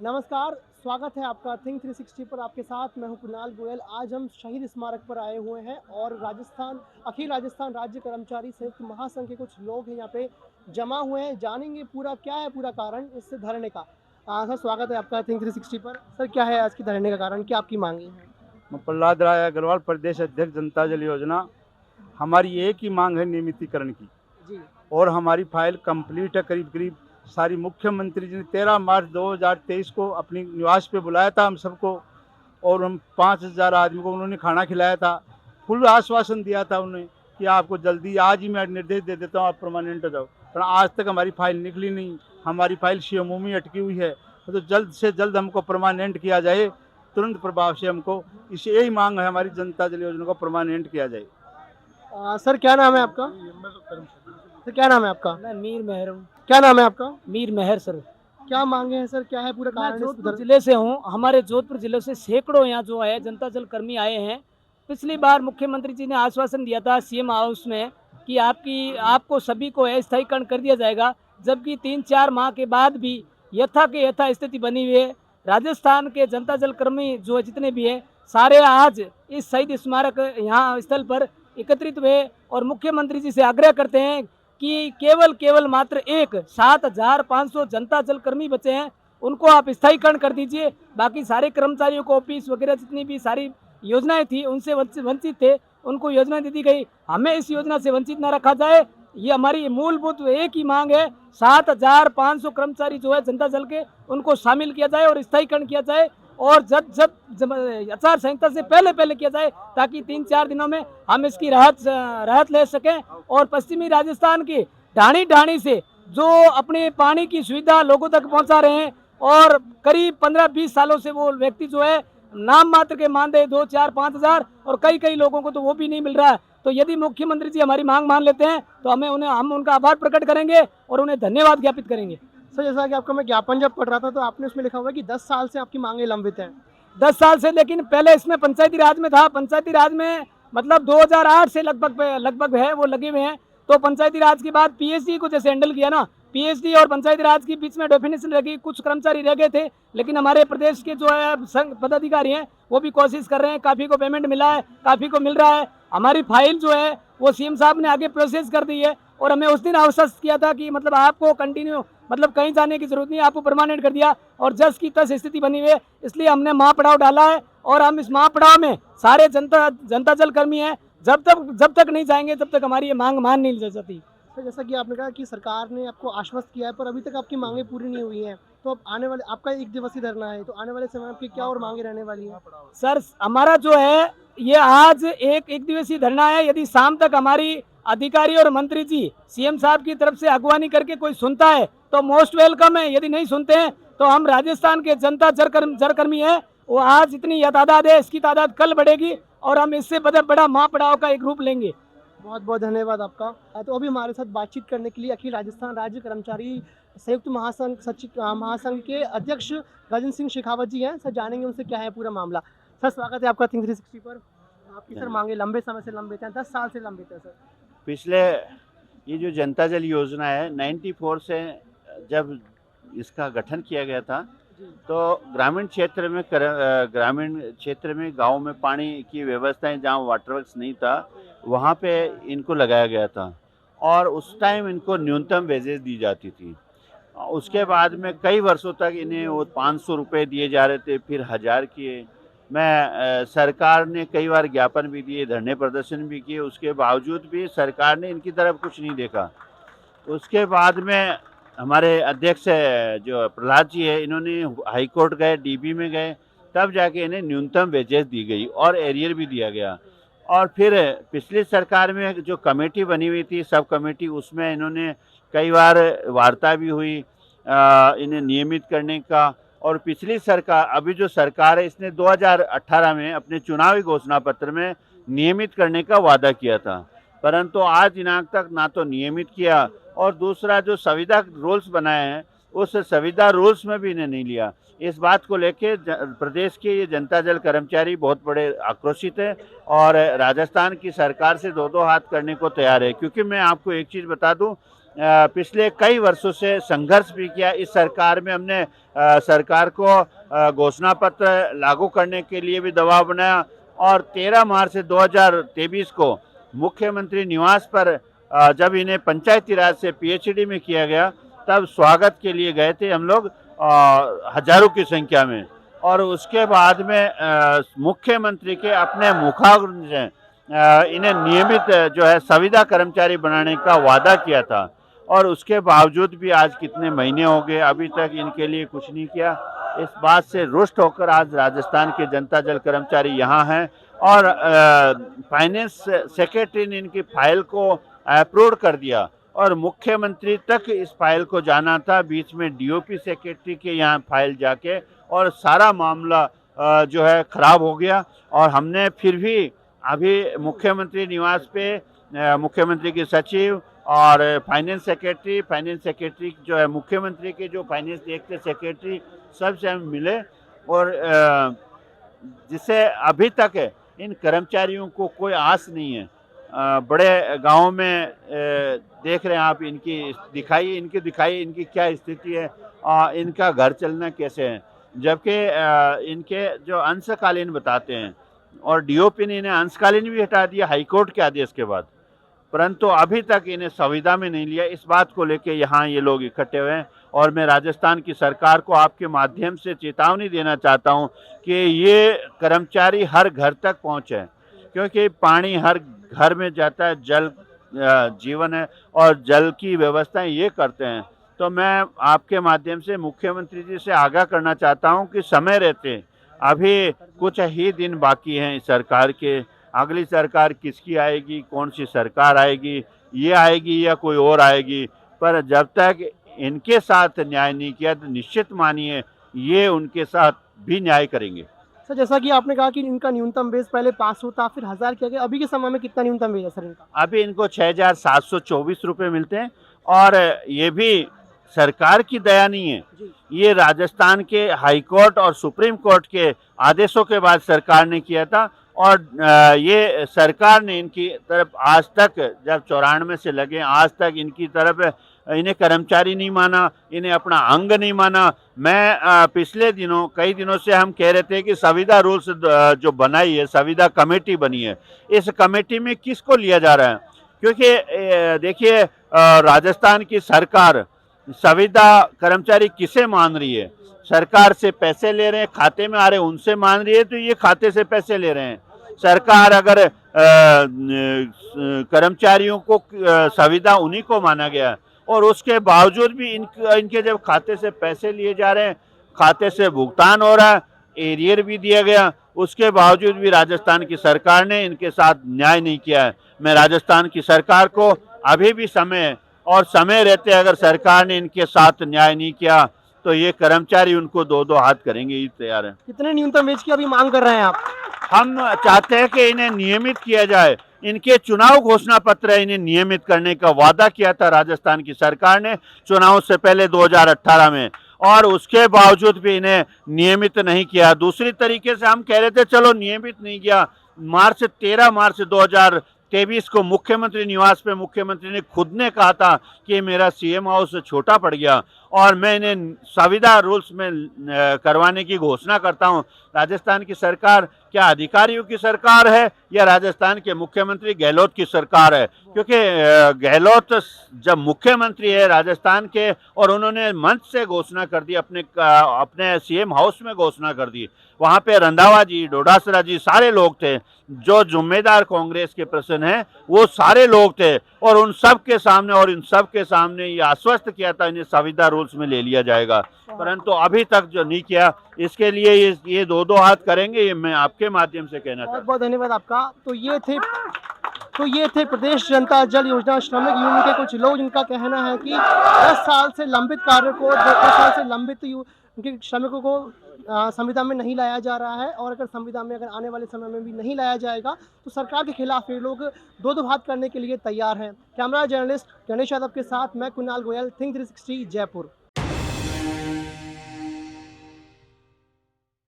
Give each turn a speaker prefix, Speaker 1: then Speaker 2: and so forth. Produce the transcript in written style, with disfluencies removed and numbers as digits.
Speaker 1: नमस्कार, स्वागत है आपका थिंक 360 पर। आपके साथ मैं हूं कुणाल गोयल। आज हम शहीद स्मारक पर आए हुए हैं और अखिल राजस्थान राज्य कर्मचारी संयुक्त महासंघ के कुछ लोग हैं यहाँ पे जमा हुए हैं। जानेंगे पूरा क्या है पूरा कारण इस धरने का। सर, स्वागत है आपका थिंक 360 पर। सर, क्या है आज की धरने का कारण, क्या आपकी मांगे हैं?
Speaker 2: मैं प्रहलाद राय अग्रवाल, प्रदेश अध्यक्ष जनता जल योजना। हमारी एक ही मांग है नियमितीकरण की,
Speaker 1: जी
Speaker 2: और हमारी फाइल कंप्लीट है करीब करीब सारी। मुख्यमंत्री जी ने 13 मार्च 2023 को अपनी निवास पे बुलाया था हम सबको, और हम 5000 आदमी को उन्होंने खाना खिलाया था। फुल आश्वासन दिया था उन्होंने कि आपको जल्दी, आज ही मैं निर्देश दे देता हूँ, आप परमानेंट हो जाओ। पर आज तक हमारी फाइल निकली नहीं। हमारी फाइल सीएमओ में अटकी हुई है। तो जल्द से जल्द हमको परमानेंट किया जाए, तुरंत प्रभाव से हमको। इस यही मांग है हमारी, जनता जल योजना को परमानेंट किया जाए।
Speaker 1: सर, क्या नाम है आपका? सर, क्या नाम है आपका?
Speaker 3: मैं मीर मेहर हूँ।
Speaker 1: क्या नाम है आपका?
Speaker 3: मीर मेहर सर।
Speaker 1: क्या मांगे हैं सर, क्या है पूरा
Speaker 3: मैं
Speaker 1: कारण इस
Speaker 3: जोधपुर
Speaker 1: धरने?
Speaker 3: जिले से हूँ। हमारे जोधपुर जिले से सैकड़ों यहाँ जो है जनता जल कर्मी आए हैं। पिछली बार मुख्यमंत्री जी ने आश्वासन दिया था सीएम हाउस में कि आपको सभी को अस्थायीकरण कर दिया जाएगा, जबकि 3-4 माह के बाद भी यथा के यथा स्थिति बनी हुई है। राजस्थान के जनता जल कर्मी जो जितने भी हैं सारे आज इस शहीद स्मारक यहाँ स्थल पर एकत्रित हुए और मुख्यमंत्री जी से आग्रह करते हैं कि केवल मात्र 7,500 जनता जल कर्मी बचे हैं, उनको आप स्थायीकरण कर दीजिए। बाकी सारे कर्मचारियों को ऑफिस वगैरह जितनी भी सारी योजनाएं थी उनसे वंचित थे, उनको योजना दे दी गई। हमें इस योजना से वंचित न रखा जाए, ये हमारी मूलभूत एक ही मांग है। 7,500 कर्मचारी जो है जनता जल के, उनको शामिल किया जाए और स्थायीकरण किया जाए, और जब आचार संहिता से पहले किया जाए, ताकि 3-4 दिनों में हम इसकी राहत ले सकें। और पश्चिमी राजस्थान की ढाणी से जो अपने पानी की सुविधा लोगों तक पहुंचा रहे हैं, और करीब 15-20 सालों से वो व्यक्ति जो है नाम मात्र के मानदेय 2-4-5 हज़ार, और कई लोगों को तो वो भी नहीं मिल रहा है। तो यदि मुख्यमंत्री जी हमारी मांग मान लेते हैं तो हम उनका आभार प्रकट करेंगे और उन्हें धन्यवाद ज्ञापित करेंगे।
Speaker 1: सर, जैसा कि आपका मैं ज्ञापन जब पढ़ रहा था तो आपने उसमें लिखा हुआ है कि 10 साल से आपकी मांगे लंबित हैं।
Speaker 3: 10 साल से, लेकिन पहले इसमें पंचायती राज में था। पंचायती राज में मतलब 2008 से लगभग है वो लगे हुए हैं। तो पंचायती राज के बाद पीएचडी को जैसे हैंडल किया ना, पीएचडी और पंचायती राज के बीच में डेफिनेशन लगी। कुछ कर्मचारी रह गए थे, लेकिन हमारे प्रदेश के जो है संघ पदाधिकारी हैं वो भी कोशिश कर रहे हैं। काफ़ी को पेमेंट मिला है, काफ़ी को मिल रहा है। हमारी फाइल जो है वो सीएम साहब ने आगे प्रोसेस कर दी है, और हमें उस दिन आश्वस्त किया था कि मतलब आपको कंटिन्यू, मतलब कहीं जाने की जरूरत नहीं, आपको परमानेंट कर दिया। और जस की तस स्थिति बनी हुई है, इसलिए हमने महापड़ाव डाला है। और हम इस महापड़ाव में सारे जनता जल कर्मी हैं। जब तक नहीं जाएंगे तब तक हमारी ये मांग मान नहीं जा सकती।
Speaker 1: सर, जैसा कि आपने कहा कि सरकार ने आपको आश्वस्त किया है, पर अभी तक आपकी मांगे पूरी नहीं हुई हैं। तो अब आने वाले, आपका 1 दिवसीय धरना है, तो आने वाले समय में आपकी क्या और मांगे रहने वाली हैं?
Speaker 3: सर, हमारा जो है ये आज एक दिवसीय धरना है। यदि शाम तक हमारी अधिकारी और मंत्री जी सीएम साहब की तरफ से अगवानी करके कोई सुनता है तो मोस्ट वेलकम है। यदि नहीं सुनते हैं तो हम राजस्थान के जनता जल कर्मी हैं, वो आज इतनी तादाद है, इसकी तादाद कल बढ़ेगी, और हम इससे बड़ा महापड़ाव का एक रूप लेंगे।
Speaker 1: बहुत बहुत धन्यवाद आपका। तो अभी हमारे साथ बातचीत करने के लिए अखिल राजस्थान राज्य कर्मचारी संयुक्त महासंघ के अध्यक्ष गजेंद्र सिंह शेखावत जी हैं। सर, जानेंगे उनसे क्या है पूरा मामला। सर, स्वागत है आपका थिंक 360 पर। आपकी सर मांगे लंबे समय से लंबित हैं, 10 साल से लंबित है सर।
Speaker 4: पिछले ये जो जनता जल योजना है 94 से जब इसका गठन किया गया था, तो ग्रामीण क्षेत्र में गांव में पानी की व्यवस्थाएं, जहां वाटर वर्क्स नहीं था वहां पे इनको लगाया गया था, और उस टाइम इनको न्यूनतम वेजेस दी जाती थी। उसके बाद में कई वर्षों तक इन्हें वो 500 रुपये दिए जा रहे थे, फिर 1000 किए। सरकार ने कई बार ज्ञापन भी दिए, धरने प्रदर्शन भी किए, उसके बावजूद भी सरकार ने इनकी तरफ कुछ नहीं देखा। उसके बाद में हमारे अध्यक्ष जो प्रहलाद जी है, इन्होंने हाई कोर्ट गए, डीबी में गए, तब जाके इन्हें न्यूनतम वेजेस दी गई और एरियर भी दिया गया। और फिर पिछली सरकार में जो कमेटी बनी हुई थी, सब कमेटी, उसमें इन्होंने कई बार वार्ता भी हुई इन्हें नियमित करने का। और पिछली सरकार, अभी जो सरकार है, इसने 2018 में अपने चुनावी घोषणा पत्र में नियमित करने का वादा किया था, परंतु आज दिनांक तक ना तो नियमित किया, और दूसरा जो संविदा रूल्स बनाए हैं उस संविदा रूल्स में भी इन्हें नहीं लिया। इस बात को लेके प्रदेश के ये जनता जल कर्मचारी बहुत बड़े आक्रोशित है, और राजस्थान की सरकार से दो हाथ करने को तैयार है। क्योंकि मैं आपको एक चीज़ बता दूं, पिछले कई वर्षों से संघर्ष भी किया। इस सरकार में हमने सरकार को घोषणा पत्र लागू करने के लिए भी दबाव बनाया और 13 मार्च 2023 को मुख्यमंत्री निवास पर जब इन्हें पंचायती राज से पीएचडी में किया गया तब स्वागत के लिए गए थे हम लोग हजारों की संख्या में। और उसके बाद में मुख्यमंत्री के अपने मुखाग्र से इन्हें नियमित जो है संविदा कर्मचारी बनाने का वादा किया था और उसके बावजूद भी आज कितने महीने हो गए अभी तक इनके लिए कुछ नहीं किया। इस बात से रुष्ट होकर आज राजस्थान के जनता जल कर्मचारी यहाँ हैं और फाइनेंस सेक्रेटरी ने इनकी फाइल को अप्रूव कर दिया और मुख्यमंत्री तक इस फाइल को जाना था। बीच में डीओपी सेक्रेटरी के यहाँ फाइल जाके और सारा मामला जो है खराब हो गया और हमने फिर भी अभी मुख्यमंत्री निवास पे मुख्यमंत्री के सचिव और फाइनेंस सेक्रेटरी जो है मुख्यमंत्री के जो फाइनेंस देखते सेक्रेटरी सबसे हम मिले और जिससे अभी तक इन कर्मचारियों को कोई आस नहीं है। बड़े गांवों में देख रहे हैं आप, इनकी दिखाइए इनकी क्या स्थिति है, इनका घर चलना कैसे है, जबकि इनके जो अंशकालीन बताते हैं और डीओपी ने इन्हें अंशकालीन भी हटा दिया हाईकोर्ट के आदेश के बाद, परंतु अभी तक इन्हें संविदा में नहीं लिया। इस बात को लेकर यहाँ ये लोग इकट्ठे हुए हैं और मैं राजस्थान की सरकार को आपके माध्यम से चेतावनी देना चाहता हूँ कि ये कर्मचारी हर घर तक पहुँचे, क्योंकि पानी हर घर में जाता है, जल जीवन है और जल की व्यवस्थाएं ये करते हैं। तो मैं आपके माध्यम से मुख्यमंत्री जी से आगाह करना चाहता हूं कि समय रहते अभी कुछ ही दिन बाकी हैं इस सरकार के, अगली सरकार किसकी आएगी, कौन सी सरकार आएगी, ये आएगी या कोई और आएगी, पर जब तक इनके साथ न्याय नहीं किया तो निश्चित मानिए ये उनके साथ भी न्याय करेंगे।
Speaker 1: सर जैसा कि आपने कहा कि इनका न्यूनतम वेज पहले 500 था फिर 1000 किया गया, अभी के समय में कितना न्यूनतम वेज है सर इनका?
Speaker 4: अभी इनको 6,724 रुपये मिलते हैं और ये भी सरकार की दया नहीं है, ये राजस्थान के हाई कोर्ट और सुप्रीम कोर्ट के आदेशों के बाद सरकार ने किया था और ये सरकार ने इनकी तरफ आज तक जब 94 से लगे आज तक इनकी तरफ इन्हें कर्मचारी नहीं माना, इन्हें अपना अंग नहीं माना। मैं पिछले दिनों कई दिनों से हम कह रहे थे कि संविदा रूल्स जो बनाई है, संविदा कमेटी बनी है, इस कमेटी में किसको लिया जा रहा है? क्योंकि देखिए राजस्थान की सरकार संविदा कर्मचारी किसे मान रही है? सरकार से पैसे ले रहे हैं, खाते में आ रहे हैं उनसे मान रही है, तो ये खाते से पैसे ले रहे हैं। सरकार अगर कर्मचारियों को संविदा उन्हीं को माना गया और उसके बावजूद भी इनके जब खाते से पैसे लिए जा रहे हैं, खाते से भुगतान हो रहा है, एरियर भी दिया गया, उसके बावजूद भी राजस्थान की सरकार ने इनके साथ न्याय नहीं किया है। मैं राजस्थान की सरकार को अभी भी समय और समय रहते अगर सरकार ने इनके साथ न्याय नहीं किया तो ये कर्मचारी उनको दो दो हाथ करेंगे, ये तैयार है।
Speaker 1: कितने न्यूनतम वेज की अभी मांग कर रहे हैं आप?
Speaker 4: हम चाहते हैं कि इन्हें नियमित किया जाए। इनके चुनाव घोषणा पत्र है, इन्हें नियमित करने का वादा किया था राजस्थान की सरकार ने चुनाव से पहले 2018 में, और उसके बावजूद भी इन्हें नियमित नहीं किया। दूसरी तरीके से हम कह रहे थे चलो नियमित नहीं किया, 13 मार्च 2023 को मुख्यमंत्री निवास पे मुख्यमंत्री ने खुद ने कहा था कि मेरा सीएम हाउस छोटा पड़ गया और मैं इन्हें संविदा रूल्स में करवाने की घोषणा करता हूं। राजस्थान की सरकार क्या अधिकारियों की सरकार है या राजस्थान के मुख्यमंत्री गहलोत की सरकार है? क्योंकि गहलोत जब मुख्यमंत्री है राजस्थान के और उन्होंने मंच से घोषणा कर दी, अपने सीएम हाउस में घोषणा कर दी, वहाँ पे रंधावा जी, डोडासरा जी सारे लोग थे, जो जिम्मेदार कांग्रेस के पर्सन हैं वो सारे लोग थे और उन सब के सामने और इन सब के सामने ये आश्वस्त किया था इन्हें संविदा रूल्स में ले लिया जाएगा, परंतु अभी तक जो नहीं किया, इसके लिए ये दो दो हाथ करेंगे, ये मैं आपके माध्यम से कहना चाहता हूँ।
Speaker 1: बहुत बहुत धन्यवाद आपका। तो ये थे प्रदेश जनता जल योजना श्रमिक यूनियन के कुछ लोग, जिनका कहना है कि 10 साल से लंबित कार्य को 10 साल से लंबित उनके श्रमिकों को संविदा में नहीं लाया जा रहा है और अगर संविदा में अगर आने वाले समय में भी नहीं लाया जाएगा तो सरकार के खिलाफ ये लोग दो दो हाथ करने के लिए तैयार हैं। कैमरा जर्नलिस्ट गणेश यादव के साथ मैं कुणाल गोयल, थिंक 360 जयपुर।